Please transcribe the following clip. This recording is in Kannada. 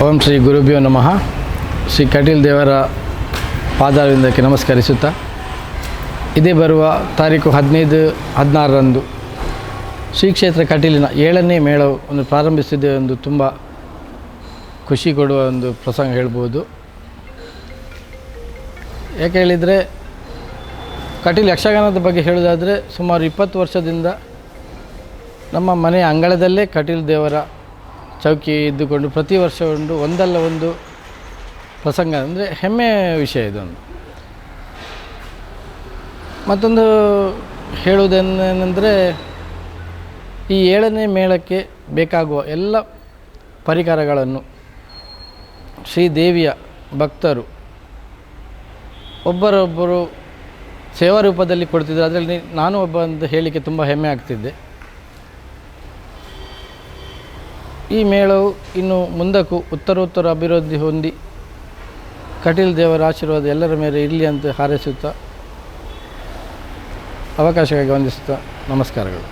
ಓಂ ಶ್ರೀ ಗುರುಭ್ಯೋ ನಮಃ. ಶ್ರೀ ಕಟೀಲ್ ದೇವರ ಪಾದಾರವಿಂದಕ್ಕೆ ನಮಸ್ಕರಿಸುತ್ತಾ, ಇದೇ ಬರುವ ತಾರೀಕು 15-16ರಂದು ಶ್ರೀ ಕ್ಷೇತ್ರ ಕಟೀಲಿನ 7ನೇ ಮೇಳವು ಒಂದು ಪ್ರಾರಂಭಿಸಿದೆ. ಒಂದು ತುಂಬ ಖುಷಿ ಕೊಡುವ ಒಂದು ಪ್ರಸಂಗ ಹೇಳ್ಬೋದು. ಯಾಕೆ ಹೇಳಿದರೆ, ಕಟೀಲ್ ಯಕ್ಷಗಾನದ ಬಗ್ಗೆ ಹೇಳೋದಾದರೆ ಸುಮಾರು 20 ವರ್ಷದಿಂದ ನಮ್ಮ ಮನೆಯ ಅಂಗಳದಲ್ಲೇ ಕಟೀಲ್ ದೇವರ ಚೌಕಿ ಇದ್ದುಕೊಂಡು ಪ್ರತಿ ವರ್ಷ ಒಂದಲ್ಲ ಒಂದು ಪ್ರಸಂಗ ಅಂದರೆ ಹೆಮ್ಮೆಯ ವಿಷಯ ಇದೊಂದು. ಮತ್ತೊಂದು ಹೇಳುವುದೇನೆಂದರೆ, ಈ 7ನೇ ಮೇಳಕ್ಕೆ ಬೇಕಾಗುವ ಎಲ್ಲ ಪರಿಕರಗಳನ್ನು ಶ್ರೀದೇವಿಯ ಭಕ್ತರು ಒಬ್ಬರೊಬ್ಬರು ಸೇವಾ ರೂಪದಲ್ಲಿ ಕೊಡ್ತಿದ್ದರು. ಅದರಲ್ಲಿ ನಾನು ಒಬ್ಬ ಅಂತ ಹೇಳಲಿಕ್ಕೆ ತುಂಬ ಹೆಮ್ಮೆ ಆಗ್ತಿದ್ದೆ. ಈ ಮೇಳವು ಇನ್ನು ಮುಂದಕ್ಕೂ ಉತ್ತರೋತ್ತರ ಅಭಿವೃದ್ಧಿ ಹೊಂದಿ ಕಟೀಲ್ ದೇವರ ಆಶೀರ್ವಾದ ಎಲ್ಲರ ಮೇಲೆ ಇರಲಿ ಅಂತ ಹಾರೈಸುತ್ತಾ, ಅವಕಾಶಕ್ಕಾಗಿ ವಂದಿಸುತ್ತಾ ನಮಸ್ಕಾರಗಳು.